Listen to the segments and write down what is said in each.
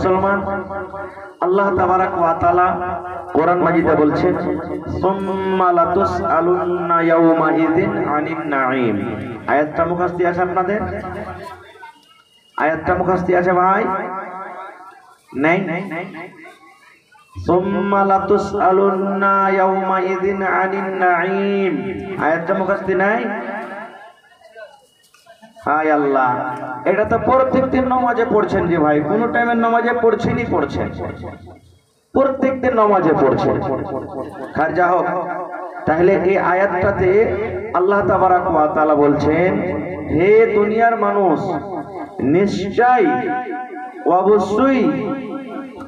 মুসলমান, আল্লাহ তাবারাক ওয়া তাআলা কোরআন মাজিদে বলছেন সুম্মা লাতুসআলুন্না ইয়াওমা ইযিন আনিন নাঈম। আয়াতটা মুখস্থ আছে আপনাদের? আয়াতটা মুখস্থ আছে ভাই? নাই? সুম্মা লাতুসআলুন্না ইয়াওমা ইযিন আনিন নাঈম, আয়াতটা মুখস্থ নাই? হায় আল্লাহ, এটা তো প্রত্যেকদিন নামাজে পড়ছেন যে ভাই, কোন টাইমের নামাজে পড়ছেনই পড়ছেন, প্রত্যেকদিন নামাজে পড়ছেন। আর যা হোক, তাহলে এই আয়াতটাতে আল্লাহ তাবারাক ওয়া তাআলা বলছেন, হে দুনিয়ার মানুষ, নিশ্চয় অবশ্যই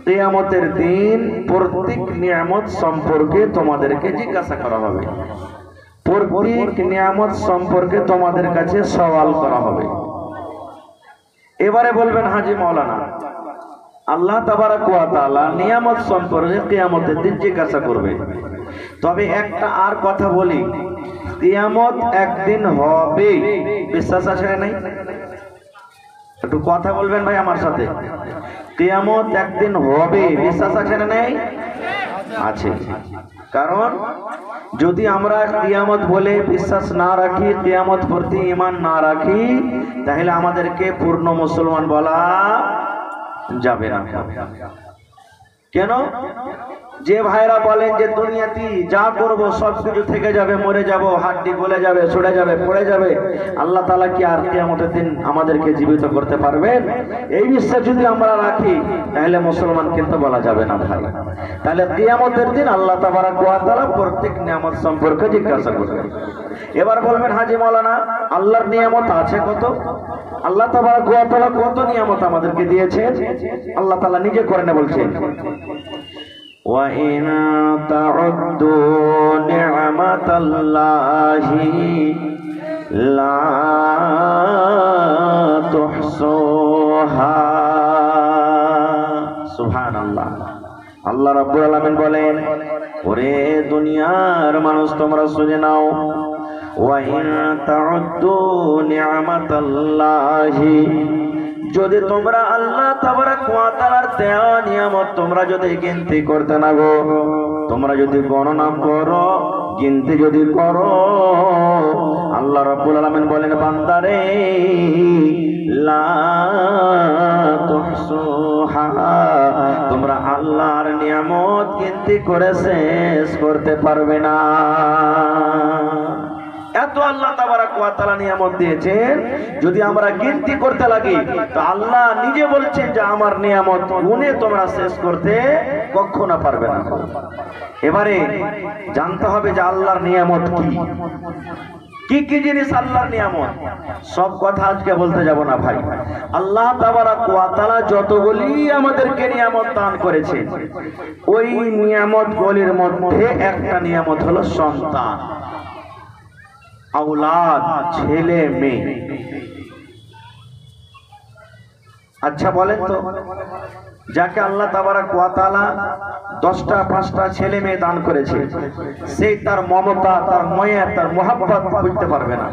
কিয়ামতের দিন প্রত্যেক নিয়ামত সম্পর্কে তোমাদেরকে জিজ্ঞাসা করা হবে, প্রত্যেক নিয়ামত সম্পর্কে তোমাদের কাছে সওয়াল করা হবে। এবারে বলবেন হাজী মাওলানা, আল্লাহ তাবারাক ওয়া তাআলা নিয়ামত সম্পর্কে কিয়ামতের দিন জিজ্ঞাসা করবে, তবে একটা আর কথা বলি, কিয়ামত একদিন হবে, বিশ্বাস আছে না নাই? একটু কথা বলবেন ভাই আমার সাথে। কিয়ামত একদিন হবে, বিশ্বাস আছে না নাই? আছে। কারণ যদি আমরা কিয়ামত বলে বিশ্বাস না রাখি, কিয়ামত প্রতি ঈমান না রাখি, তাহলে আমাদেরকে পূর্ণ মুসলমান বলা যাবে না। কেন? যে ভাইরা বলেন যে দুনিয়াতে যা করব সব কিছু থেকে যাবে, মরে যাব, হাড্ডি গলে যাবে, ছড়ে যাবে, পড়ে যাবে, আল্লাহ তাআলা কি আর কিয়ামতের দিন আমাদেরকে জীবিত করতে পারবেন? এই বিশ্বাস যদি আমরা রাখি, তাহলে মুসলমান কিন্তু বলা যাবে না ভাই। তাহলে কিয়ামতের দিন আল্লাহ তাবারাক ওয়া তাআলা প্রত্যেক নিয়ামত সম্পর্কে জিজ্ঞাসা করবেন। এবার বলবেন হাজী মাওলানা, আল্লাহর নিয়ামত আছে কত? আল্লাহ তাবারাক ওয়া তাআলা কত নিয়ামত আমাদেরকে দিয়েছেন? আল্লাহ তাআলা নিজে করে বলছেন, وَإِن تَعُدُّوا نِعْمَةَ اللَّهِ لَا تُحْصُوهَا। সুবহানাল্লাহ। আল্লাহ রাব্বুল আলামিন বলেন, ওরে দুনিয়ার মানুষ তোমরা শুনে নাও, وَإِن تَعُدُّوا نِعْمَةَ اللَّهِ, যদি তোমরা আল্লাহ তাবারাক ওয়া তাআলার দেওয়া নিয়ামত তোমরা যদি গিনতি করতে না গো, তোমরা যদি গণনা করো, গিনতি যদি করো, আল্লাহ রাব্বুল আলামিন বলেন, বান্দারে লা তুহসুহা, তোমরা আল্লাহর নিয়ামত গিনতি করে শেষ করতে পারবে না। এত আল্লাহ তাবারাক ওয়া তাআলা নিয়ামত দিয়েছেন, যদি আমরা গিনতি করতে লাগি তো আল্লাহ নিজে বলছেন যে আমার নিয়ামত গুণে তোমরা শেষ করতে কখনো পারবে না। এবারে জানতে হবে যে আল্লাহর নিয়ামত কি কি জিনিস আল্লাহর নিয়ামত। সব কথা আজকে বলতে যাব না ভাই। আল্লাহ তাবারাক ওয়া তাআলা যতগুলি আমাদেরকে নিয়ামত দান করেছে, ওই নিয়ামতগুলির মধ্যে একটা নিয়ামত হলো সন্তান, আওলাদ, ছেলে মেয়ে। আচ্ছা বলেন তো, যাকে আল্লাহ তাবারাক ওয়া তাআলা 10টা 5টা ছেলে মেয়ে দান করেছে, সেই তার মমতা, তার মায়া, তার মোহাব্বত বুঝতে পারবে না।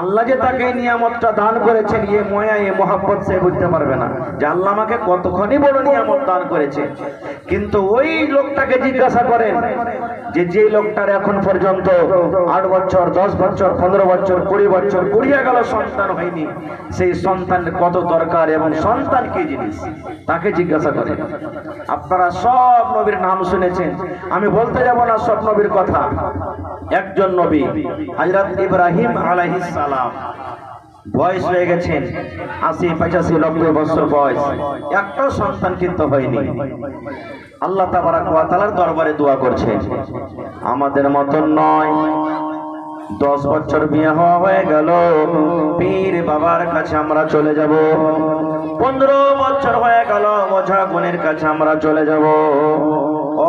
আল্লাহ যে তাকে নিয়ামতটা দান করেছেন, এ মায়া, এ মোহাব্বত সে বুঝতে পারবে না যে আল্লাহ আমাকে কতখানি বড় নিয়ামত দান করেছে। কিন্তু ওই লোকটাকে জিজ্ঞাসা করেন যে লোকটার এখন পর্যন্ত 8 বছর, 10 বছর, 15 বছর, 20 বছর গড়িয়ে গেল, সন্তান হয়নি, সেই সন্তানের কত দরকার এবং সন্তান কি জিনিস, তাকে জিজ্ঞাসা করেন। আপনারা সব নবীর নাম শুনেছেন, আমি বলতে যাব না সব নবীর কথা। একজন নবী হযরত ইব্রাহিম আলাইহিস সালাম, বয়স হয়ে গেছেন 80, 85, 90 বছর বয়স, একটা সন্তান কিন্তু হয়নি। আল্লাহ তাবারাক ওয়া তাআলার দরবারে দোয়া করছেন। আমাদের মতন নয়, 10 বছর বিয়ে হয়ে গেল, পীর বাবার কাছে আমরা চলে যাব। 15 বছর হয়ে গেল, ওঝা গুণের কাছে আমরা চলে যাব।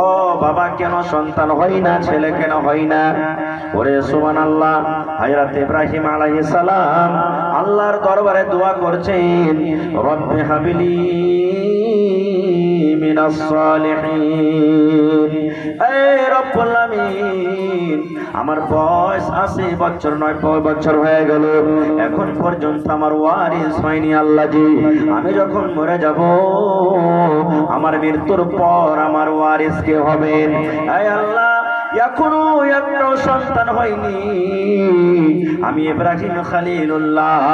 ও বাবা, কেন সন্তান হয় না, ছেলে কেন হয় না? ওরে সুবহানাল্লাহ, হযরত ইব্রাহিম আলাইহিস সালাম আল্লাহর দরবারে দোয়া করছেন, রব্বি হাবলি মিনাস সালিহিন। এ রব্বুল আমিন, আমার বয়স 80 বছর, 90 বছর হয়ে গেল, এখন পর্যন্ত আমার ওয়ারিস হয়নি। আল্লাহ জি, আমি যখন মরে যাব আমার মৃত্যুর পর আমার ওয়ারিস কে হবেন। আয় আল্লাহ, এখনো একটাও সন্তান হয়নি। আমি ইব্রাহিম খলিলুল্লাহ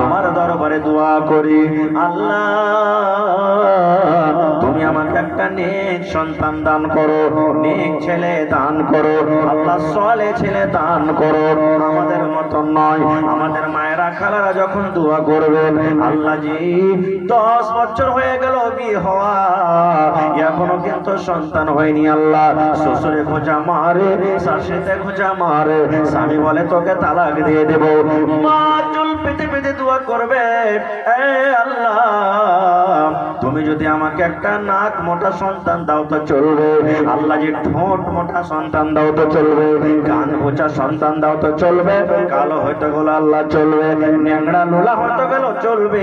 তোমার দরবারে দোয়া করি, আল্লাহ তুমি আমাকে একটা নেক সন্তান দান করো, নেক ছেলে দান করো, আল্লাহ সালেহ ছেলে দান করো। আমাদের মত নয়, আমাদের মায়েরা খালারা যখন দোয়া করবেন, আল্লাহ জি 10 বছর হয়ে গেল বিয়ে হওয়া, এখনো কিন্তু সন্তান হয়নি। আল্লাহ শ্বশুরে খোঁজা মারে, শাশুড়িতে খোঁজা মারে, স্বামী বলে তোকে তালাক দিয়ে দেব, মা চুল পেতে পেতে দোয়া করবে, এ আল্লাহ তুমি যদি আমাকে একটা নাক মোটা সন্তান দাও তো চলবে, আল্লাহ যে ঠোঁট মোটা সন্তান দাও তো চলবে, কান মোটা সন্তান দাও তো চলবে, কালো হয়তো গেল আল্লাহ চলবে, ন্যাংড়া লোলা হয়তো গেল চলবে,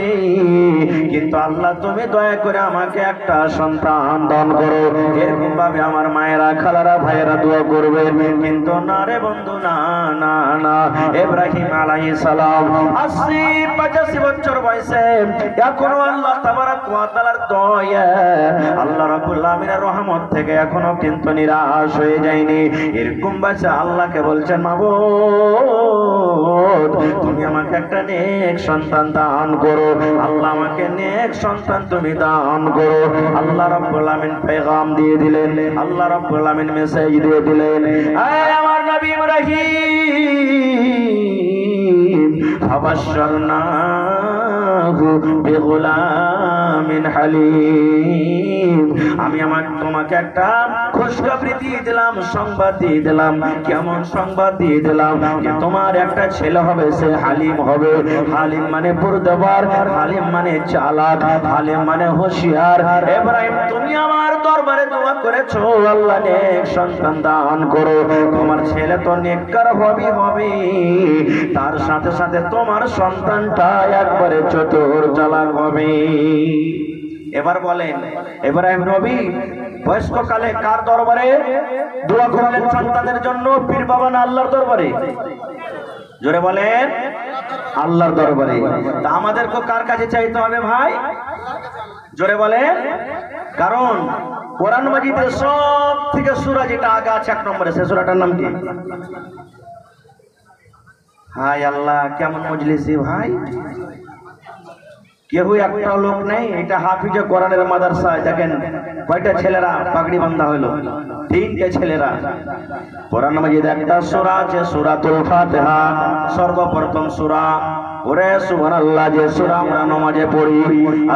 কিন্তু আল্লাহ তুমি দয়া করে আমাকে একটা সন্তান দান করো। এরকম ভাবে আমার মায়েরা খালারা ভাইয়েরা দোয়া করবে, কিন্তু না রে বন্ধু, না না না। ইব্রাহিম আলাইহিস সালাম 80-85 বছর বয়সে এখনো আল্লাহ তাবারাক ওয়া তাআলার দয়া, আল্লাহ রাব্বুল আলামিনের রহমত থেকে এখনো কিন্তু নিরাশ হয়ে যায়নি। এরকম বাচ্চা আল্লাহকে বলছেন, মাবুদ তুমি আমাকে একটা নেক সন্তান দান করো, আল্লাহ আমাকে নেক সন্তান তুমি দান করো। আল্লাহ রাব্বুল আলামিন পেগাম দিয়ে দিলেন, আল্লাহ রাব্বুল আলামিন মেসেজ দিয়ে দিলেন, আয় আমার নবী ইব্রাহিম ফাবাশশারনাহু বিগুলামিন হালিম, আমি তোমাকে একটা খুশখবরি দিয়ে দিলাম, সংবাদ দিয়ে দিলাম। কেমন সংবাদ দিয়ে দিলাম? যে তোমার একটা ছেলে হবে, সে হালিম হবে। হালিম মানে বুরদাবার, হালিম মানে চালাক, হালিম মানে হোশিয়ার। ইব্রাহিম তুমি আমার দরবারে দোয়া করেছো, আল্লাহ নেক সন্তান দান করো। তোমার ছেলে তো নেককার হবে, তার সাথে সাথে তোমার সন্তানটা একবারে চতুর চালাক হবে। এবার বলেন, ইব্রাহিম নবী বয়স্ককালে কার দরবারে দোয়া করলেন সন্তানের জন্য? পীর বাবা না আল্লাহর দরবারে? জোরে বলেন, আল্লাহর দরবারে। তা আমাদেরকে কার কাছে চাইতে হবে ভাই? জোরে বলেন। কারণ কোরআন মাজিদের সব থেকে সূরা যেটা আগে আছে 1 নম্বরে, সে সূরাটার নাম কি? হায় আল্লাহ, কেমন মজলিসি ভাই, কেউ একটা লোক নেই। এটা হাফিজে কোরআনের মাদ্রাসায় দেখেন কয়টা ছেলেরা পাগড়ি বাঁধা হলো, 3টে ছেলেরা। কোরআন মাজিদ একটা সূরা আছে সূরাতুল ফাতিহা, সর্বপ্রথম সূরা। ওরে সুবহানাল্লাহ, যে সূরা আমরা নামাজে পড়ি,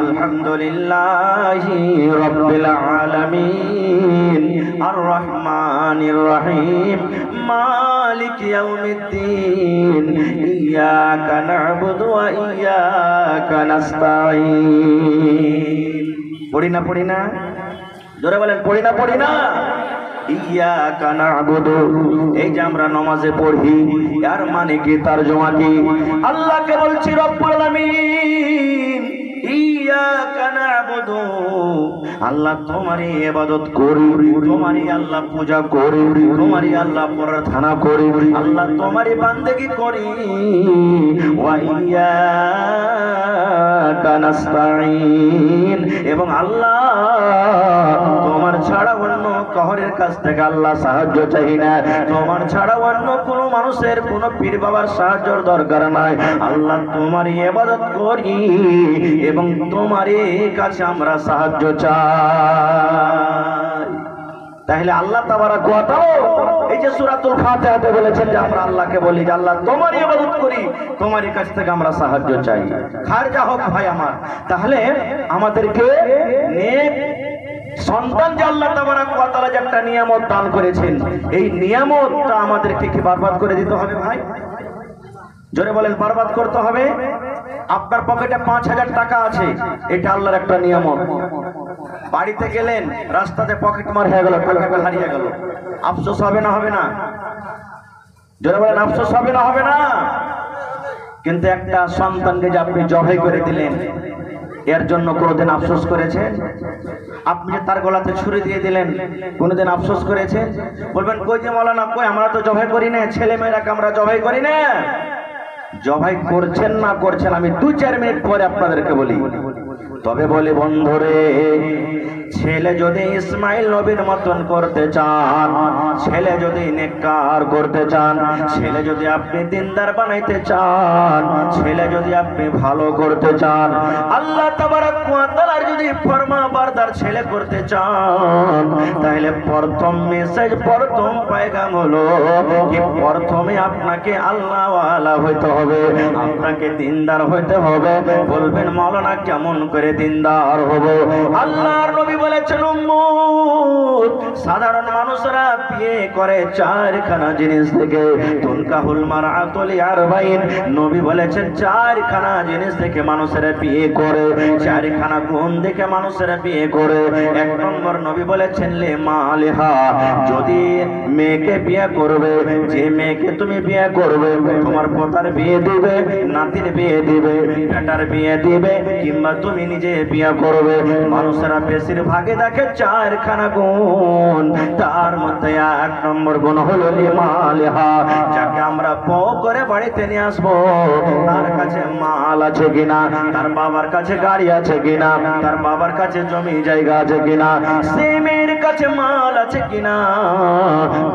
আলহামদুলিল্লাহি রাব্বিল আলামিন আর রহমানির রহিম মালিক ইয়াউমিদ্দিন ইয়াকা না'বুদু ওয়া ইয়াকা নাস্তাঈন। পড়ি না? জোরে বলেন, পড়ি না? ইয়াকা না'বুদু, এই যে আমরা নামাজে পড়ি, এর মানে কি, তারজমা কি? আল্লাহকে বলছি রব্বুল আলামিন ইয়াকা না'বুদু, আল্লাহ তোমারই ইবাদত করি, তোমারই আল্লাহ পূজা করি, তোমারই আল্লাহ প্রার্থনা করি, আল্লাহ তোমারই বান্দেগি করি। ওয়া ইয়াকা নাস্তাঈন, এবং আল্লাহ তোমার ছাড়া অন্য কাউরের কাছ থেকে আল্লাহ সাহায্য চাই না। তোমার ছাড়া অন্য কোনো মানুষের, কোনো পীর বাবার সাহায্যের দরকার নাই। আল্লাহ তোমারই ইবাদত করি এবং তোমারই কাছে আমরা সাহায্য চাই। তাহলে আল্লাহ তাবারাক ওয়া তাআলা এই যে সূরাতুল ফাতিহাতে বলেছেন যে আমরা আল্লাহকে বলি যে আল্লাহ তোমারই ইবাদত করি, তোমারই কাছ থেকে আমরা সাহায্য চাই। খারজা হোক ভাই আমার। তাহলে আমাদেরকে নেক সন্তান যে আল্লাহ তাবারাক ওয়া তাআলা যে একটা নিয়ামত দান করেছেন, এই নিয়ামতটা আমাদেরকে কি বরবাদ করে দিতে হবে ভাই? জোরে বলেন, বরবাদ করতে হবে? আপনার পকেটে 5000 টাকা আছে, এটা আল্লাহর একটা নিয়ামত। বাড়িতে গেলেন, রাস্তাতে পকেট মার হয়ে গেল, টাকা হারিয়ে গেল, আফসোস হবে না? হবে না? জোরে বলেন, আফসোস হবে না? হবে না? কিন্তু একটা সন্তানকে যে আপনি জবাই করে দিলেন, এর জন্য কোনোদিন আফসোস করেছেন? আপনি যে তার গলাতে ছুরি দিয়ে দিলেন, কোনোদিন আফসোস করেছেন? বলবেন কই যে মাওলানা, কই আমরা তো জবাই করি না, ছেলে মেয়েরাকে আমরা জবাই করি না। জবাই করছেন না করছেন আমি 2-4 মিনিট পরে আপনাদেরকে বলি। তবে বলি বন্ধুরে, ছেলে যদি ইসমাইল নবীর মতন করতে চান, ছেলে যদি নেককার করতে চান, ছেলে যদি আপনি দিনদার বানাইতে চান, ছেলে যদি আপনি ভালো করতে চান, আল্লাহ তাবারক ওয়া তাআলার যদি ফরমাবরদার ছেলে করতে চান, তাহলে প্রথম মেসেজ, প্রথম পয়গাম হলো কি প্রথমে আপনাকে আল্লাহ ওয়ালা হইতে হবে, আপনাকে দিনদার হইতে হবে। বলবেন মাওলানা কেমন করে দিনদার হব? আল্লাহর নবী বলেছেন উম্মত, সাধারণ মানুষরা বিয়ে করে চারখানা জিনিস থেকে, তুনকাহুল মারআতু লিআরবাইন, নবী বলেছেন চারখানা জিনিস থেকে মানুষেরা বিয়ে করে, চারখানা গুণ দেখে মানুষেরা বিয়ে করে। এক নম্বর নবী বলেছেন লে মালিহা, যদি মেয়েকে বিয়ে করবে, যে মেয়েকে তুমি বিয়ে করবে, তোমার পোতার বিয়ে দিবে, নাতির বিয়ে দিবে, বেটার বিয়ে দিবে, কিংবা তুমি নিজে বিয়ে করবে, মানুষেরা বেশিরভাগে দেখে চারখানা গুণ। তার মধ্যে এক নম্বর গুণ হলো লিমালিহা, যাকে আমরা বউ করে বাড়িতে নিয়ে আসবো, তার কাছে মাল আছে কিনা, তার বাবার কাছে গাড়ি আছে কিনা, তার বাবার কাছে জমি জায়গা আছে কিনা, সে মেয়ের কাছে মাল আছে কিনা।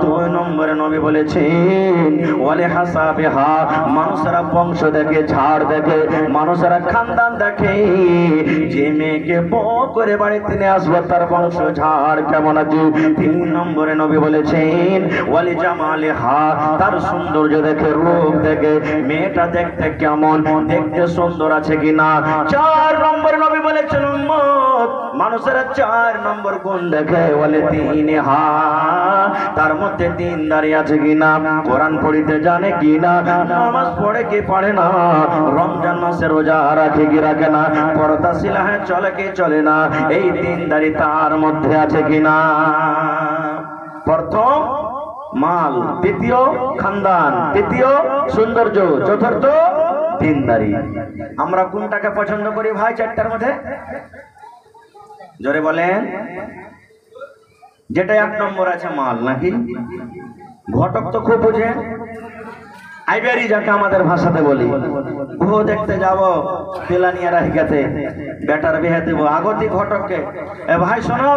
দুই নম্বরে নবী বলেছেন ওয়ালি হাসাবিহা, মানুষেরা বংশ দেখে, ঝাড় দেখে, মানুষেরা খানদান দেখে, যে মেয়েকে বউ করে বাড়িতে নিয়ে আসবো তার বংশ ঝাড় কেমন আছে। তিন নম্বরে নবী বলেছেন ওয়ালি জামালিহা, তার সৌন্দর্য দেখে, রূপ দেখে, মেয়েটা দেখতে কেমন, দেখতে সুন্দর আছে কিনা। চার নম্বরে নবী বলেছেন উম্মত, মানুষেরা চার নম্বর গুণ দেখে, বলে তিনহা, তার মধ্যে দিনদারি আছে কিনা, কোরআন পড়িতে জানে কিনা, নামাজ পড়ে কি পড়ে না, রমজান মাসে রোজা রাখে কি রাখে না, পর্দাশীল হ্যাঁ চলে কি চলে না, এই দিনদারি তার মধ্যে আছে কিনা। প্রথম মাল, দ্বিতীয় খানদান, তৃতীয় সৌন্দর্য, চতুর্থ দিনদারি। আমরা কোনটাকে পছন্দ করি ভাই চারটার মধ্যে? জোরে বলেন। যেটা এক নম্বর আছে মাল নাকি? ঘটক তো খুব বুঝে, আইবেরি যাকে আমাদের ভাষাতে বলি, বউ দেখতে যাব তেলানিয়া রাহিকাতে, বেটার বিয়ে দেবো, আগতি ঘটককে এ ভাই শোনো,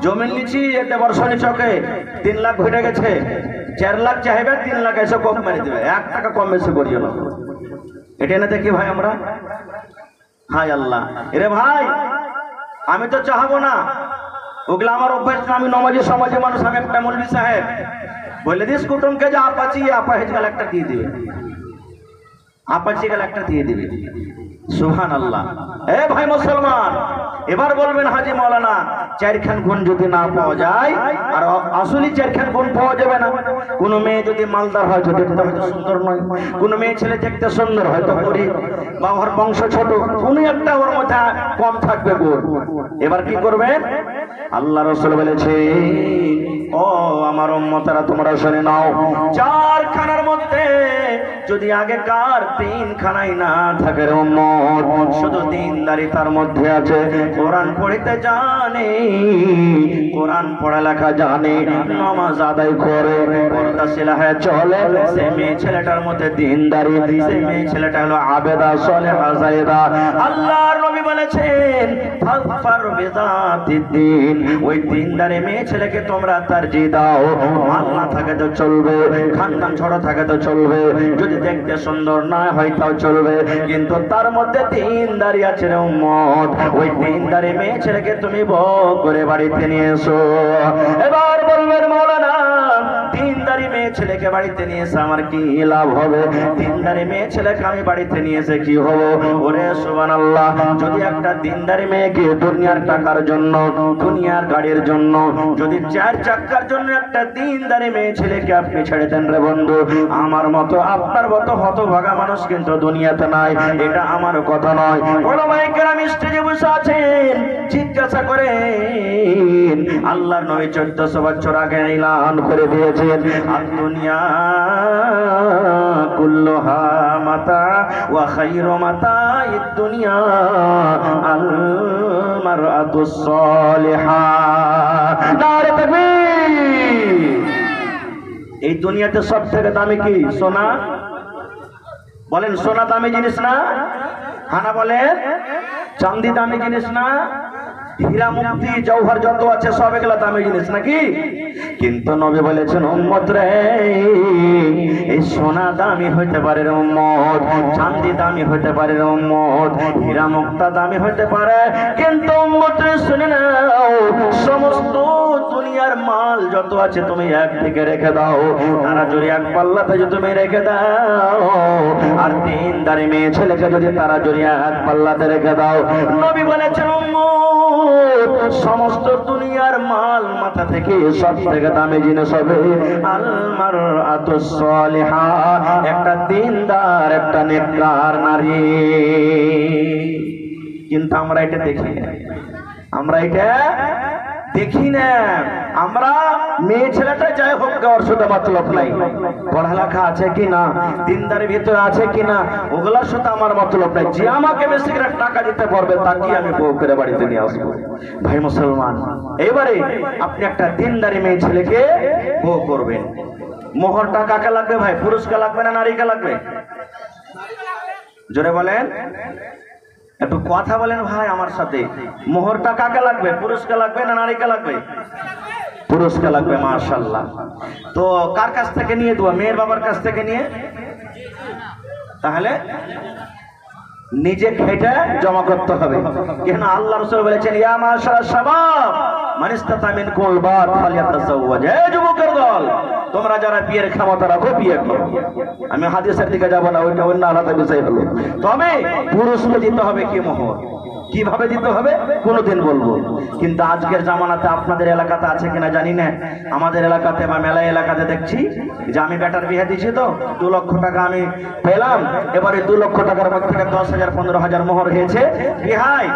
জমিন নিচ্ছি এতে বর্ষণী চকে 3 লাখ ঘটে গেছে, 4 লাখ চাইবে, 3 লাখ এসে কম মেরে দেবে, 1 টাকা কম বেশি করিও না। এটা না দেখি ভাই আমরা, হায় আল্লাহ, এরে ভাই আমি তো চাহাবো না, ওগুলো আমার অভ্যাস না, আমি নমাজি সমাজে মানুষ, আমি একটা মৌলভী সাহেব বলে দিস কুটুমকে যে আপাচি আপাহেজ গেল একটা দিয়ে দিবে, আপাচি গেল একটা দিয়ে দিবে। সুবহানাল্লাহ। এ ভাই মুসলমান, এবার বলবেন হাজি মাওলানা চারখান গুণ যদি না পাওয়া যায়, আর আসলে চারখান গুণ পাওয়া যাবে না। কোন মেয়ে যদি মালদার হয় তো দেখতে হয়তো সুন্দর নয়, কোন মেয়ে ছেলে দেখতে সুন্দর হয়তো গরিব, বা ওর বংশ ছোট, কোন একটা ওর মধ্যে কম থাকবে গুণ। এবার কি করবেন? আল্লাহ রাসূল বলেছে ও আমার উম্মতেরা তোমরা শুনে নাও, চারখানার মধ্যে যদি আগেকার 3 খানাই না থাকে রে উম্মত, শুধু দিনদারি তার মধ্যে আছে, কোরআন পড়তে জানে, কোরআন পড়া লেখা জানে, নামাজ আদায় করে, পর্দাশীল হয়ে চলে, সে মেয়ে ছেলেটার মধ্যে দিনদারি, সে মেয়ে ছেলেটা হলো আবেদা সালেহা যায়েদা। আল্লাহর নবী বলেছেন ফাফার বিযাতিদ্দিন, ওই দিনদারি মেয়ে ছেলেকে তোমরা তারজি দাও, মাল না থাকে তো চলবে, খানদান ছোট থাকে তো চলবে, যদি দেখতে সুন্দর না হয় তাও চলবে, কিন্তু তার মধ্যে দিনদারি আছে রে উম্মত, ওই দিনদারি মেয়ে ছেলেকে তুমি বউ করে বাড়িতে নিয়ে এসো। এবার বলবেন মাওলানা দিনদারি মেয়ে ছেলেকে বাড়িতে নিয়ে এসে আমার কি লাভ হবে? দিনদারি মেয়ে ছেলেকে আমি বাড়িতে নিয়ে এসে কি হবো? ওরে সুবহানাল্লাহ, যদি একটা দিনদারি মেয়েকে দুনিয়ার টাকার জন্য, দুনিয়ার গাড়ির জন্য, যদি 4 চাকার জন্য একটা দিনদারি মেয়ে ছেলেকে আপনি ছেড়ে দেন রে বন্ধু, আমার মতো আপনার মতো হতভাগা মানুষ কিন্তু দুনিয়াতে নাই, এটা আমার কথা নয়। ওলামায়ে কেরাম স্টেজে বসে আছেন, জিজ্ঞাসা করেন আল্লাহর নবী 1400 বছর আগে এলান করে দিয়েছেন দুনিয়া কুল্লুহা মাতা ওয়া খায়রু মাতা'id দুনিয়া আল মারআতুস সালিহা। নারে তাকবীর। এই দুনিয়াতে সবথেকে দামি কি? সোনা। বলেন সোনা দামি জিনিস না? হানা বলেন চাঁদি দামি জিনিস না? হীরা মুক্তি জওহর যত আছে সব এগুলা দামি জিনিস নাকি, কিন্তু নবী বলেছেন উম্মত রে, এই সোনা দামি হইতে পারে রে উম্মত, চাঁদি দামি হইতে পারে রে উম্মত, হীরা মুক্তা দামি হইতে পারে, কিন্তু উম্মত রে শুনে নাও, সমস্ত দুনিয়ার মাল যত আছে তুমি একদিকে রেখে দাও, তারা যদি এক পাল্লাতে যদি তুমি রেখে দাও, আর দিনদারি মেয়ে ছেলেকে যদি তারা যদি এক পাল্লাতে রেখে দাও, নবী বলেছেন উম্মত সমস্ত দুনিয়ার মাল মাথা থেকে সব থেকে দামি জিনিস হবে আল মারআতুস সালিহা, একটা দিনদার একটা নেককার নারী। কিন্তু আমরা এটা দেখি না, আমরা এটা দেখি না। আমরা মেয়ে ছেলেটা যাই হোক ওর সাথে মতলব নাই, পড়ালেখা আছে কিনা, দিনদারির ভিতরে আছে কিনা, ওগুলোর সাথে আমার মতলব নাই। যে আমাকে বেশি করে টাকা দিতে পারবে তাকে আমি বউ করে বাড়িতে নিয়ে আসবো। ভাই মুসলমান, এবারে আপনি একটা দিনদারি মেয়ে ছেলেকে বউ করবেন, মোহরটা কাকে লাগবে ভাই? পুরুষকে লাগবে না নারীকে লাগবে? জোরে বলেন, একটু কথা বলেন ভাই আমার সাথে। মোহরটা কাকে লাগবে? পুরুষকে লাগবে না নারীকে লাগবে? পুরুষকে লাগবে। মাশাআল্লাহ। তো কার কাছ থেকে নিয়ে দেবো? মেয়ের বাবার কাছ থেকে নিয়ে, তাহলে নিজে খেটে জমা করতে হবে। কেন আল্লাহ রাসূল বলেছেন ইয়া মাশাআর শাবাব মান ইসতাতা মিনকুল বাত ফালিয়াতাযাওয়াজ। হে যুবকের দল, তোমরা যারা বিয়ের ক্ষমতা রাখো বিয়ে করো। আমি হাদিসের দিকে যাব না, ওইটা অন্য আলাদা বিষয় হলো। তবে পুরুষকে দিতে হবে কি মোহর, কিভাবে দিতে হবে কোনোদিন বলবো। কিন্তু আজকের জামানাতে আপনাদের এলাকাতে আছে কিনা জানি না, আমাদের এলাকাতে বা মেলা এলাকাতে দেখছি যে আমি বেটার বিয়ে দিচ্ছি, তো 2 লক্ষ টাকা আমি পেলাম, এবারে 2 লক্ষ টাকার মধ্যে থেকে 10,000 15,000 মোহর হয়েছে, বিহাই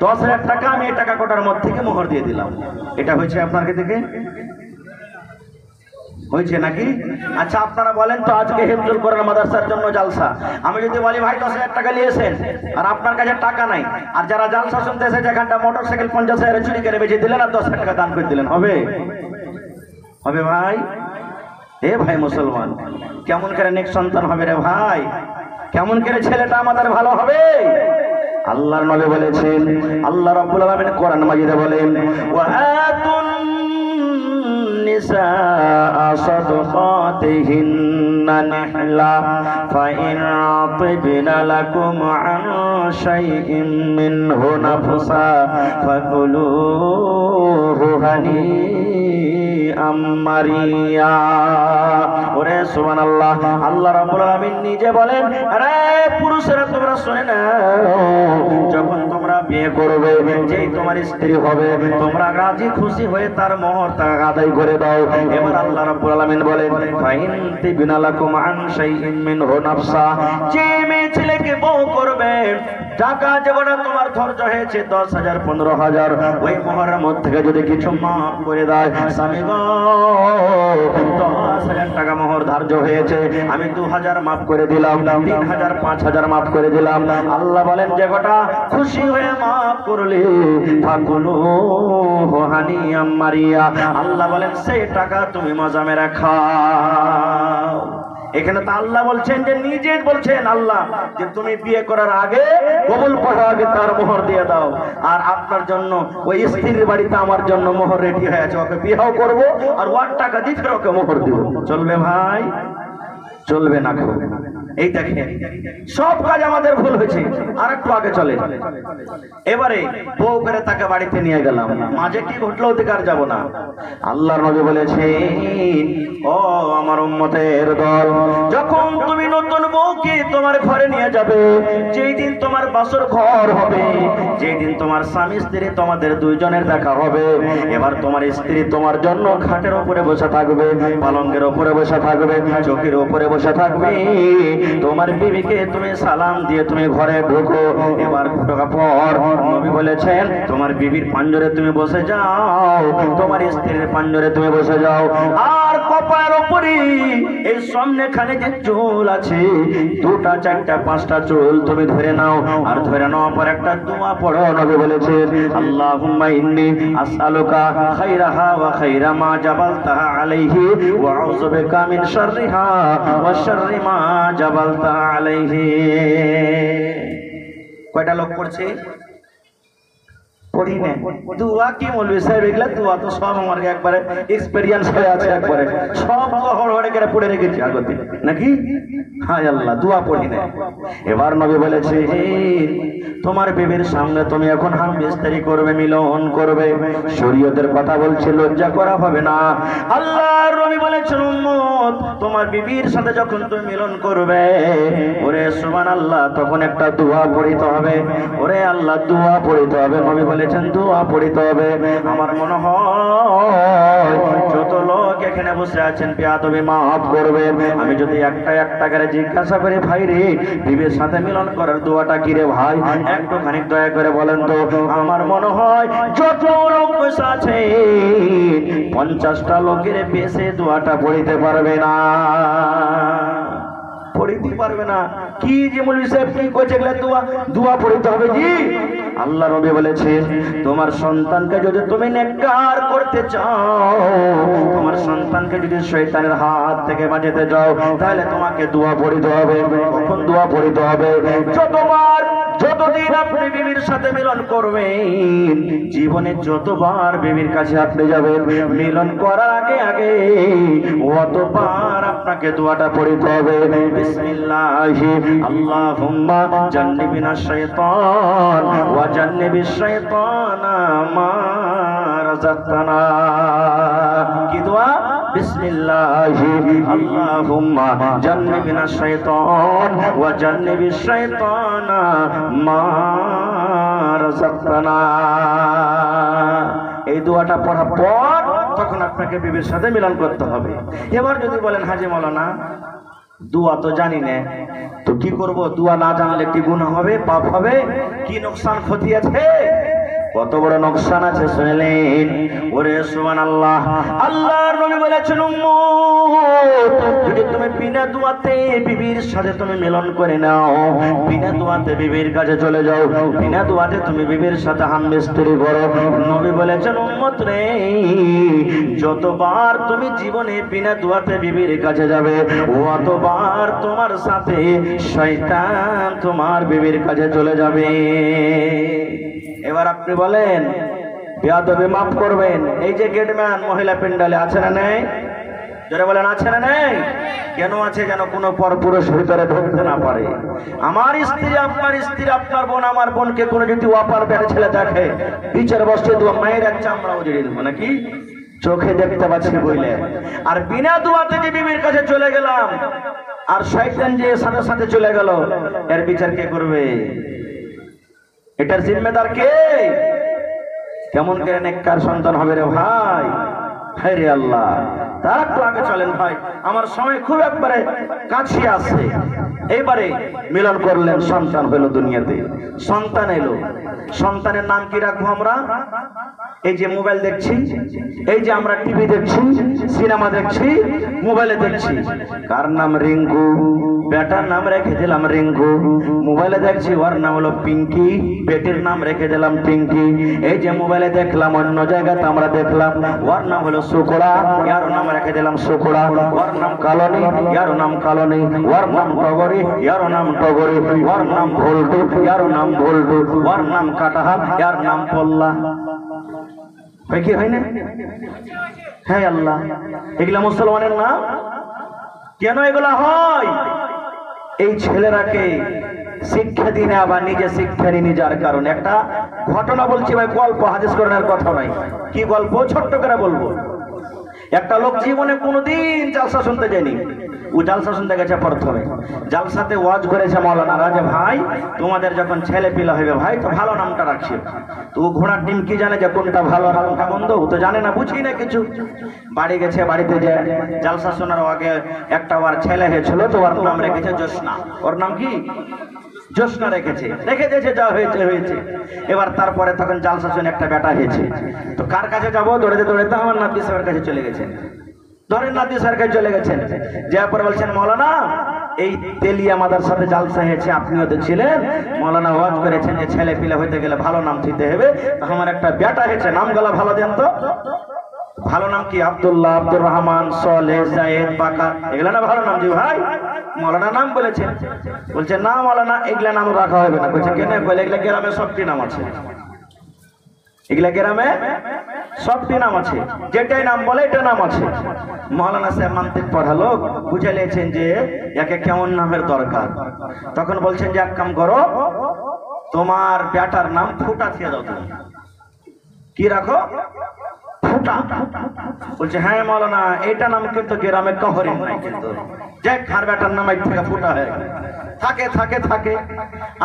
10,000 টাকা আমি এই টাকা কোটার মধ্যে থেকে মোহর দিয়ে দিলাম। এটা হয়েছে আপনার থেকে? হয়েছে নাকি? আচ্ছা আপনারা বলেন তো, আজকে হিফজুল কোরআন মাদ্রাসার জন্য জালসা, আমি যদি বলি ভাই 10,000 টাকা নিয়েছেন আর আপনার কাছে টাকা নাই, আর যারা জালসা শুনতে এসেছে এখানটা মোটরসাইকেল 50,000 চুরি করে বেঁচে দিলেন আর 10,000 টাকা দান করে দিলেন, হবে? হবে ভাই? এ ভাই মুসলমান, কেমন করে নেক্সট সন্তান হবে রে ভাই? কেমন করে ছেলেটা আমাদের ভালো হবে? আল্লাহর নবী বলেছেন, আল্লাহ রাব্বুল আলামিন কোরআন মাজিদে বলেন ওয়া আতুন নিসা সাদকাতিহিন্না নিহলা ফাইন আতিবনা লাকুম আন শাইইন মিনহু নাফসা ফাকুলুহু হানিআম মারিয়া। ওরে সুবহানাল্লাহ, আল্লাহ রাব্বুল আলামিন নিজে বলেন, আরে পুরুষেরা তোমরা শুনে না, যখন তোমরা বিয়ে করবে, যেই তোমার স্ত্রী হবে, তোমরা রাজি খুশি হয়ে তার মোহর টাকা আদায় করে দাও। এবার আল্লাহ রাব্বুল আলামিন বলেন ফাইন তিবিনা লাকুম আন শাইইন মিনহু নাফসা, যে মেয়ে ছেলেকে বউ করবে, টাকা যেটা তোমার খরচ হয়েছে 10,000 15,000, ওই মোহরের মধ্যে থেকে যদি কিছু মাফ করে দেয়, স্বামী গো 10,000 টাকা মোহর ধার্য হয়েছে, আমি 2,000 মাফ করে দিলাম, 3,000 5,000 মাফ করে দিলাম। আল্লাহ বলেন যে গোটা খুশি হয়ে মাফ করলে ফাকুলুহু হানিআম মারিয়া, আল্লাহ বলেন সেই টাকা তুমি মজা মেরে খাও। এখানে তো আল্লাহ বলছেন যে নিজে বলছেন আল্লাহ যে তুমি বিয়ে করার আগে কবুল পড়ার আগে তার মোহর দিয়ে দাও। আর আপনার জন্য ওই স্ত্রীর বাড়িতে আমার জন্য মোহর রেডি হয়ে আছে, ওকে বিয়েও করবো আর ওর টাকা দিয়ে ফের ওকে মোহর দিব। চলবে ভাই? চলবে না। এই দেখেন সব কাজ আমাদের ভুল হয়েছে। আর একটু আগে চলে, এবারে বউ করে তাকে বাড়িতে নিয়ে গেলাম, মাঝে কি ঘটলো ওদিকে আর যাবো না। আল্লাহর নবী বলেছেন ও আমার উম্মতের দল, যখন তুমি নতুন বউকে তোমার ঘরে নিয়ে যাবে, যেই দিন তোমার বাসর ঘর হবে, যেই দিন তোমার স্বামী স্ত্রী তোমাদের দুইজনের দেখা হবে, এবার তোমার স্ত্রী তোমার জন্য খাটের উপরে বসে থাকবে, পালঙ্কের উপরে বসে থাকবে, চৌকির উপরে বসে থাকবে। তোমার বিবিকে তুমি সালাম দিয়ে তুমি ঘরে ঢোকো। এবার ঢোকার পর নবী বলেছেন তোমার বিবির পাঞ্জরে তুমি বসে যাও, তোমার স্ত্রীর পাঞ্জরে তুমি বসে যাও। আর কপালের উপরে এই সামনেখানে যে চুল আছে, 2টা 4টা 5টা চুল তুমি ধরে নাও, আর ধরে নেওয়ার পর একটা দোয়া পড়ো। নবী বলেছেন আল্লাহুম্মা ইন্নী আসআলুকা খায়রাহা ওয়া খায়রা মা জাবালতাহা আলাইহি ওয়া আউযু বিকা মিন শাররিহা ওয়া শাররি মা জাবালতা আলাইহি। কয়টা লোক পড়ছে? পড়ি না দোয়া কি মৌলভী সাহেব এগুলা দোয়া তো সব আমার একবারে এক্সপেরিয়েন্স হয়ে আছে একবারে সব দোয়া হড়হড়ে করে পড়ে রেখেছি আগতে নাকি হায় আল্লাহ দোয়া পড়ি না এবার নবী বলেছে তোমার বিবির সামনে তুমি এখন হাম বিস্তারি করবে মিলন করবে শরীয়তের কথা বলছে লজ্জা করা হবে না আল্লাহর নবী বলেছেন উম্মত তোমার বিবির সাথে যখন তুমি মিলন করবে ওরে সুবহানাল্লাহ তখন একটা দোয়া পড়িতে হবে ওরে আল্লাহ দোয়া পড়িতে হবে নবী বলেছেন দোয়া পড়িতে হবে আমার মনে হয় যত লোক এখানে বসে আছেন বেয়াদবি মাফ করবেন আমি যদি একটা করে জিজ্ঞাসা করি ভাই রে বিবির সাথে মিলন করার দোয়াটা কি রে ভাই একটু খানিক দয়া করে বলেন তো আমার মনে হয় যত লোক বসে আছে 50টা লোকের বেশি দোয়াটা পড়িতে পারবে না পড়িতে পারবে না কি যে মৌলভী সাহেব কি কইছে এগুলা দোয়া পড়িতে হবে জি আল্লাহ নবী বলেছেন তোমার সন্তানকে যদি তুমি নেককার করতে চাও তোমার সন্তানকে যদি শয়তানের হাত থেকে বাঁচাতে চাও তাহলে তোমাকে দোয়া পড়িতে হবে কখন দোয়া পড়িতে হবে যতদিন আপনি বিবির সাথে মিলন করবেন জীবনে যতবার বিবির কাছে আপনি যাবেন মিলন করার আগে আগে অতবার আপনাকে দোয়াটা পড়িতে হবে বিসমিল্লাহি আল্লাহুম্মা জান্নিবিনা শাইতান ওয়া জান্নিবিশ শাইতানা মা রাযাকতানা কি দোয়া বিসমিল্লাহি আল্লাহুম্মা জান্নিবিনা শাইতান ওয়া জান্নিবিশ শাইতানা মা রাযাকতানা এই দোয়াটা পড়ার পর তখন আপনাকে বিবির সাথে মিলন করতে হবে এবার যদি বলেন হাজী মাওলানা দোয়া তো জানি না তো কি করব দোয়া না জানলে কি গুনাহ হবে পাপ হবে কি নোকসান ক্ষতি আছে কত বড় নোকসান আছে শুনলেন ওরে সুবহানাল্লাহ আল্লাহর নবী বলেছেন উম্মত যদি তুমি বিনা দোয়াতে বিবির সাথে তুমি মিলন করে নাও বিনা দোয়াতে বিবির কাছে চলে যাও বিনা দোয়াতে তুমি বিবির সাথে হামবিস্তারি করো নবী বলেছেন উম্মত রে যতবার তুমি জীবনে বিনা দোয়াতে বিবির কাছে যাবে অতবার তোমার সাথে শয়তান তোমার বিবির কাছে চলে যাবে এবার আপনি বলেন বেয়াদবি মাফ করবেন এই যে গেটম্যান মহিলা প্যান্ডেলে আছে না নেই জোরে বলেন আছে না নেই কেন আছে যেন কোনো পরপুরুষ ভিতরে ঢুকতে না পারে আমার স্ত্রী আপনার বোন আমার বোনকে কোনো যদি ওয়াপার বেড়ে ছেলে দেখে বিচার বসে দোয়া মায়ের এক চামড়া উজড়িয়ে দেবো নাকি চোখে দেখতে পাচ্ছি বইলে আর বিনা দোয়াতে যে বিবির কাছে চলে গেলাম আর শয়তান যে সাথে সাথে চলে গেল এর বিচার কে করবে এটার জিম্মেদার কে কেমন করে নেককার সন্তান হবে রে ভাই হায় রে আল্লাহ তার একটু আগে চলেন ভাই আমার সময় খুব একবারে কাছে আছে এইবারে মিলন করলেন সন্তান হলো দুনিয়াতে সন্তান এলো সন্তানের নাম কি রাখবো আমরা এই যে মোবাইল দেখছি এই যে আমরা টিভি দেখছি সিনেমা দেখছি মোবাইলে দেখছি কার নাম রিঙ্কু বেটার নাম রেখে দিলাম রিঙ্কু মোবাইলে দেখছি ওর নাম হলো পিঙ্কি বেটির নাম রেখে দিলাম পিঙ্কি এই যে মোবাইলে দেখলাম অন্য জায়গাতে আমরা দেখলাম ওর নাম হলো সুকড়া ইয়ার নাম রেখে দিলাম সুকড়া ওর নাম কালনি ইয়ার নাম কালনি ওর নাম টগরি ইয়ার নাম টগরি ওর নাম ভোল্টু ইয়ার নাম ভোল্টু ওর নাম কাটাহাল ইয়ার নাম পল্লা কি হয় না হ্যাঁ আল্লাহ এগুলা মুসলমানের নাম কেন এগুলা হয় এই ছেলেরাকে শিক্ষা দিনে আবার নিজে শিক্ষা নিয়ে যার কারণে একটা ঘটনা বলছি ভাই গল্প হাদিস করণের কথা নাই কি গল্প ছোট্ট করে বলবো একটা লোক জীবনে কোনোদিন জালসা শুনতে যায়নি ও জালসা শুনতে গেছে প্রথমে জালসাতে ওয়াজ করেছে মাওলানারা যে ভাই তোমাদের যখন ছেলে পিলা হবে ভাই তো ভালো নামটা রাখিও তো ও ঘোড়ার ডিম কি জানে যে কোনটা ভালো আর কোনটা মন্দ ও তো জানে না বুঝি না কিছু বাড়ি গেছে বাড়িতে যে জালসা শোনার আগে একটা ওর ছেলে হয়েছিল তো ওর নাম রেখেছে জ্যোৎস্না ওর নাম কি জ্যোৎস্না রেখে দিয়েছে যা হয়েছে হয়েছে এবার তারপরে তখন জালসা শুনে একটা বেটা হয়েছে তো কার কাছে যাবো দৌড়াতে দৌড়াতে আমার নাতি সাহেবের কাছে চলে গেছে ধরেন নাতি সাহেবের কাছে চলে গেছেন যাওয়ার পরে বলছেন মাওলানা এই তেলিয়া মাদ্রাসাতে জালসা হয়েছে আপনিও তো ছিলেন মাওলানা ওয়াজ করেছেন যে ছেলে পিলে হইতে গেলে ভালো নাম দিতে হবে তো আমার একটা বেটা হয়েছে নামগুলো ভালো দেন তো ভালো নাম কি আব্দুল্লাহ আব্দুর রহমান সলেহ জায়েদ বাকার এগুলা না ভালো নাম জি ভাই মাওলানা নাম বলেছেন বলছে না মাওলানা এগুলা নাম রাখা হবে না বলছে কেন বলে এগুলা গ্রামে সবটি নাম আছে এগুলা গ্রামে সবটি নাম আছে, যেটাই নাম বলে এটা নাম আছে। মৌলানা সাহেব মান্তিক পড়ালো, বুঝে নিয়েছেন যে একে কেমন নামের দরকার। তখন বলছেন যে এক কাম করো, তোমার বেটার নাম ফুটা দিয়ে দাও। তুমি কি রাখো? ফুটা। বলছে হ্যাঁ মৌলানা, এটা নাম কিন্তু গ্রামে কহরিন নাই, কিন্তু যে খার বেটার নাম এক থেকে ফুটা হয়ে থাকে থাকে থাকে।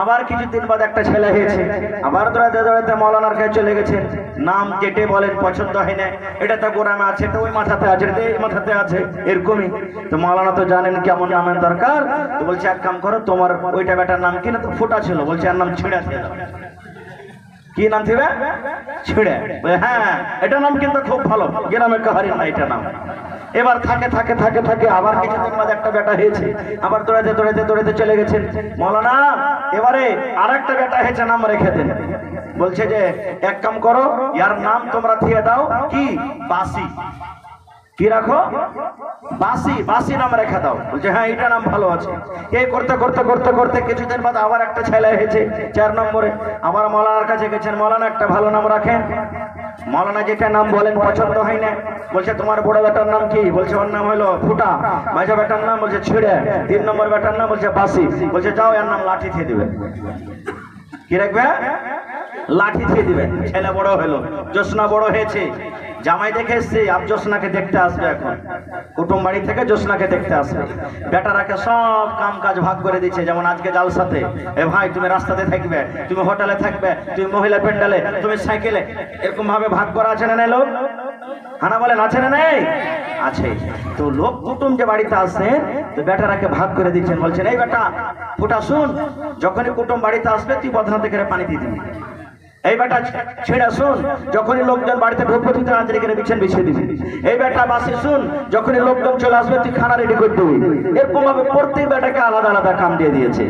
আবার কিছুদিন বাদ একটা ছেলে হয়েছে, আবার দৌড়াতে দৌড়াতে মৌলানার কাছে চলে গেছেন। নাম যেটে বলেন পছন্দ হয় না, এটা তো গোরামে আছে, তো ওই মাথাতে আছে, এটা এই মাথাতে আছে, এরকমই। তো মৌলানা তো জানেন কেমন নামের দরকার। তো বলছে এক কাম করো, তোমার ওইটা বেটার নাম কি না? তো ফুটা ছিল। বলছে এর নাম ছিঁড়া ছিল। কি নাম দিবে? ছিঁড়ে। হ্যাঁ, এটা নাম কিন্তু খুব ভালো, গ্রামে কাহারিন না এটা নাম। এবার থাকে থাকে থাকে থাকে আবার কিছুদিন বাদে একটা বেটা হয়েছে, আবার দৌড়াতে দৌড়াতে দৌড়াতে চলে গেছেন। মৌলানা এবারে আর একটা বেটা হয়েছে, নাম রেখে দেন। বলছে যে এক কাম করো, ইয়ার নাম তোমরা দিয়ে দাও কি? বাসি। কি রাখো? বাসি। বাসি নাম রেখে দাও। বলছে হ্যাঁ, এটা নাম ভালো আছে। এই করতে করতে করতে করতে কিছুদিন বাদ আবার একটা ছেলে হয়েছে 4 নম্বরে। আবার মৌলানার কাছে গেছেন, মৌলানা একটা ভালো নাম রাখেন। মৌলানা যেটা নাম বলেন পছন্দ হয় না। বলছে তোমার বড় বেটার নাম কি? বলছে ওর নাম হলো ফুটা। মাঝা বেটার নাম বলছে ছিঁড়ে। 3 নম্বর বেটার নাম বলছে বাসি। বলছে যাও, এর নাম লাঠি দিয়ে দিবে। কি রাখবে? লাঠি দিয়ে দিবে। ছেলে বড় হলো, জোসনা বড় হয়েছে, জামাই দেখে এসছে, আব জোসনাকে দেখতে আসবে। এখন কুটুম বাড়ি থেকে জোসনাকে দেখতে আসবে। বেটারাকে সব কাম কাজ ভাগ করে দিচ্ছে। যেমন আজকে জালসাতে, এ ভাই তুমি রাস্তাতে থাকবে, তুমি হোটেলে থাকবে, তুমি মহিলা প্যান্ডেলে, তুমি সাইকেলে, এরকম ভাবে ভাগ করা আছে না? লোক হানা বলেন আছে না? নেই আছে। তো লোক কুটুম যে বাড়িতে আসছে, তো বেটারাকে ভাগ করে দিচ্ছেন। বলছেন এই বেটা ফুটা শুন, যখনই কুটুম বাড়িতে আসবে তুই বদনাতে করে পানি দিয়ে দিবি। এই বেটা ছেড়া শুন, যখনই লোকজন বাড়িতে ঢুকবে তুই তাড়াতাড়ি করে বিছান বিছিয়ে দিবি। এই বেটা বাসি শুন, যখনই লোকজন চলে আসবে তুই খানা রেডি করে দিবি। এরকম ভাবে প্রত্যেক বেটাকে আলাদা আলাদা কাম দিয়ে দিয়েছে।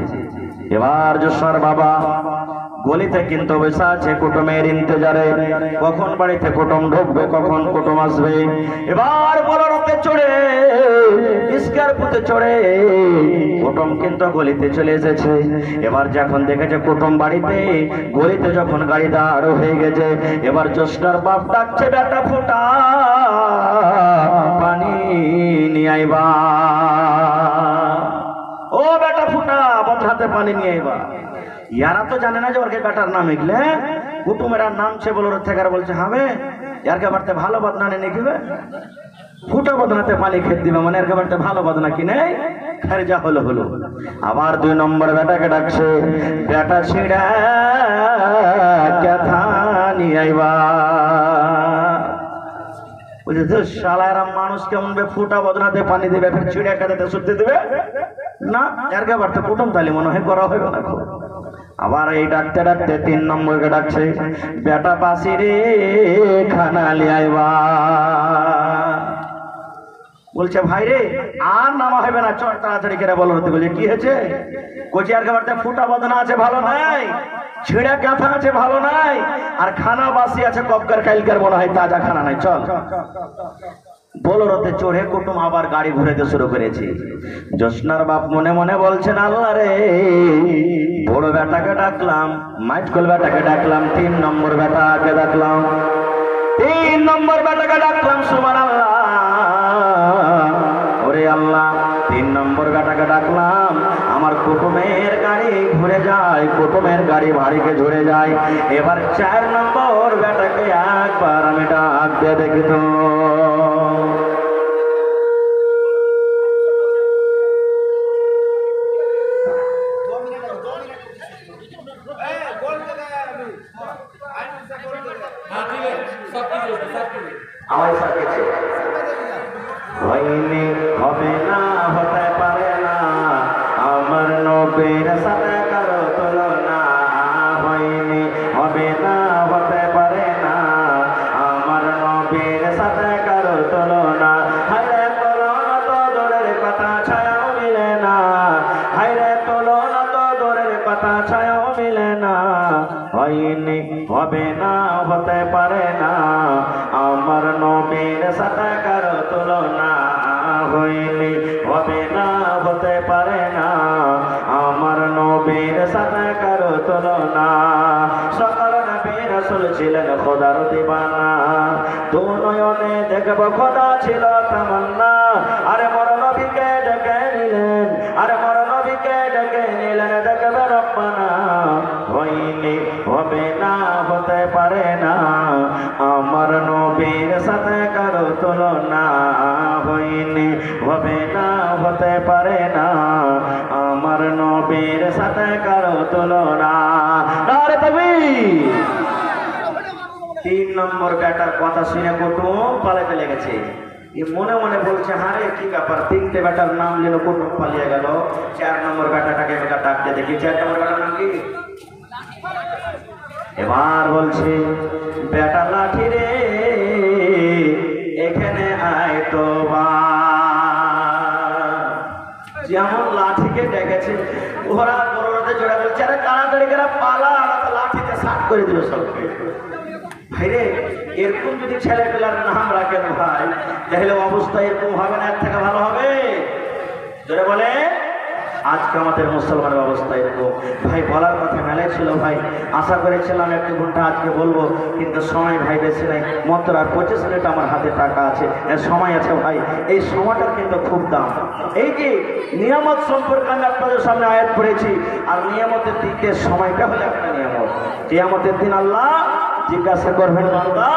এবার জোসনার বাবা গলিতে কিন্তু বসে আছে কুটুমের ইন্তজারে, কখন বাড়িতে কুটুম ঢুকবে, কখন কুটুম আসবে। এবার বলরতে চড়ে, স্করপিওতে চড়ে কুটুম কিন্তু গলিতে চলে এসেছে। এবার যখন দেখেছে কুটুম বাড়িতে, গলিতে যখন গাড়ি দাঁড় হয়ে গেছে, এবার জোসনার বাপ ডাকছে বেটা ফুটা পানি নিয়ে আইবা। ও বেটা ফুটা, বদরাতে পানি নিয়ে আইবা। ইয়ারা তো জানে না যে ওর বেটার নাম এগুলো। কুটুমের নাম সে বলো থেকে বলছে হবে ইয়ারকে বাড়তে ভালো বদনা নেই কিবে ফুটা বদনাতে পানি খেত দিবে, মানে এরকে বাড়তে ভালো বদনা কি নেই। খারে যা হলো হলো। আবার 2 নম্বর বেটাকে ডাকছে, বেটা ছিড়া কথা নিয়ে আইবা। বলছে শালারা মানুষ কেমন বে, ফুটা বদনাতে পানি দেবে, ফের ছিড়া কাদাতে শুতে দেবে না। এরকে বাড়তে কুটুম তালি মনে হয় করা হবে না। আবার এই ডাকতে ডাকতে 3 নম্বরকে ডাকছে, বেটা বাসি রে খানা লিয়াইবা। বলছে ভাই রে আর নামা হবে না, চট তাড়াতাড়ি করে বলো। বলছে কি হয়েছে? কোচি আর খাবারতে ফুটা বদনা আছে ভালো নাই, ছিঁড়া কাঁথা আছে ভালো নাই, আর খানা বাসি আছে কবকার কালকার মনে হয় তাজা খানা নাই। চল। বোলেরোতে চড়ে কুটুম আবার গাড়ি ঘুরাতে শুরু করেছে। জোসনার বাপ মনে মনে বলছেন আল্লাহ রে, বড় বেটাকে ডাকলাম, মাইটকল বেটাকে ডাকলাম, 3 নম্বর বেটাকে ডাকলাম, 3 নম্বর বেটাকে ডাকলাম, সুবহানাল্লাহ। ওরে আল্লাহ, 3 নম্বর বেটাকে ডাকলাম, আমার কুটুমের গাড়ি ঘুরে যায়, কুটুমের গাড়ি ভারীকে ঝরে যায়। এবার 4 নম্বর বেটাকে একবার আমি ডাক দিয়ে দেখি তো। হয়নি হবে না, হতে পারে না, আমার নবীর সাথে কারো তুলনা। হয়নি হবে না, হতে পারে না, আমার নবীর সাথে কারো তুলনা। হায়রে তুলনা তো দূরের কথা, ছায়াও মিলে না। হায়রে তুলনা তো দূরের কথা, ছায়াও মিলে না। হয়নি হবে না, হতে পারে না, আমার নবীর সাথে কারো তুলনা। ছিলেন খোদার দিবানা, দু নয়নে দেখব খোদা ছিল তামান্না। আরে মর নবীকে ডেকে নিলেন, আরে মর নবীকে ডেকে নিলেন, দেখবে রব্বানা। হয়নি, হবে না, হতে পারে না, আমার নবীর সাথে কারো তুলনা। হয়নি, হবে না, হতে পারে না, আমার নবীর সাথে কারো তুলনা। আরে তাকবীর। 3 নম্বর বেটার কথা শুনে কুটুম পালাতে লেগেছে। মনে মনে বলছে, হারে কি ব্যাপার, 3টে বেটার নাম নিল, কুটুম পালিয়ে গেল। 4 নম্বর বেটাটাকে ডাকতে দেখি। 4 নম্বর বেটার নাম কি? এবার বলছে, বেটা লাঠি রে এখানে আয় তো। যেমন লাঠিকে ডেকেছে, ওরা বড়তে জোড়া বলছে, আরে তাড়াতাড়ি করে পালা, লাঠিতে সাট করে দিল সবকে। ভাইরে, এরকম যদি ছেলে পেলার নাম রাখেন ভাই, তাহলে অবস্থা এরকম হবে না, এর থেকে ভালো হবে? জোরে বলে। আজকে আমাদের মুসলমানের অবস্থা এরকম। ভাই বলার কথা মেলাই ছিল ভাই, আশা করেছিলাম 1 ঘন্টা আজকে বলবো, কিন্তু সময় ভাই বেশি নাই। মাত্র আর 25 মিনিট আমার হাতে টাকা আছে, সময় আছে ভাই। এই সময়টার কিন্তু খুব দাম। এই যে নিয়ামত সম্পর্কে আমি আপনাদের সামনে আয়াত পড়েছি, আর নিয়ামতের দিকে সময়টা হলে একটা নিয়ামত। কিয়ামতের দিন আল্লাহ জিজ্ঞাসা করবেন, বান্দা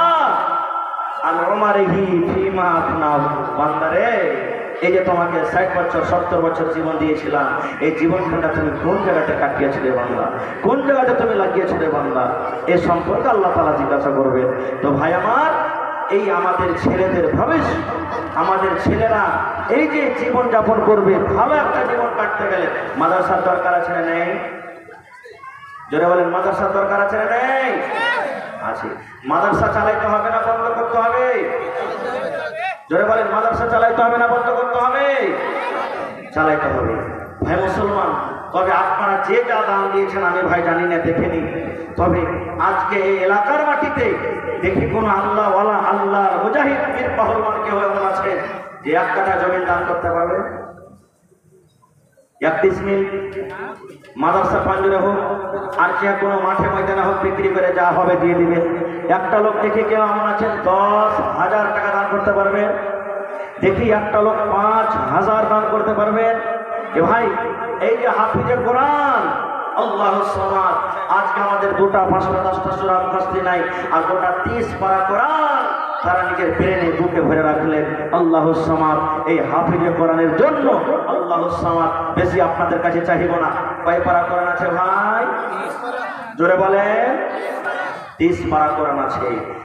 আর ওমারিহি ফিমা আফনাউ, বান্দারে এই যে তোমাকে 60 বছর 70 বছর জীবন দিয়েছিলাম, এই জীবনখানটা তুমি কোন জায়গাতে কাটিয়েছিলে বান্দা, কোন জায়গাতে তুমি লাগিয়েছিলে বান্দা, এ সম্পর্কে আল্লাহ তাআলা জিজ্ঞাসা করবে। তো ভাই আমার, এই আমাদের ছেলেদের ভবিষ্যৎ, আমাদের ছেলেরা এই যে জীবন যাপন করবে, ভালো একটা জীবন কাটতে গেলে মাদ্রাসার দরকার আছে না নেই? জোরে বলেন, মাদ্রাসার দরকার আছে না নেই? আছে। মাদ্রাসা চালাইতে হবে না বন্ধ করতে হবে? জোরে বলেন, মাদ্রাসা চালাইতে হবে না বন্ধ করতে হবে? চালাইতে হবে। ভাই মুসলমান, তবে আপনারা যে যা দান দিয়েছেন আমি ভাই জানি না, দেখিনি। তবে আজকে এই এলাকার মাটিতে দেখি কোন আল্লাহওয়ালা, আল্লাহর মুজাহিদ বীর পাহলওয়ান কেউ এমন আছে যে 1 কাঠা জমি দান করতে পারবে? 31 মিনিট মাদ্রাসা পাঞ্জরে হোক, আর যে কোনো মাঠে ময়দানে হোক, বিক্রি করে যা হবে দিয়ে দিবে। একটা লোক দেখি কেউ এমন আছেন 10,000 টাকা দান করতে পারবে? দেখি একটা লোক 5,000 দান করতে পারবেন? এ ভাই, এই যে হাফিজে কোরআন, আল্লাহুস সামাদ, আজকে আমাদের 2টা 5টা 10টা সূরা মুখস্থ নাই, আর গোটা 30 পারা কোরআন তারা নিজের ব্রেনে বুকে ভরে রাখলেন। আল্লাহুস সামাদ, এই হাফিজে কোরআনের জন্য আল্লাহুস সামাদ। বেশি আপনাদের কাছে চাইব না। কয় পারা কোরআন আছে ভাই? জোরে বলেন। 30 পারা কোরআন আছে।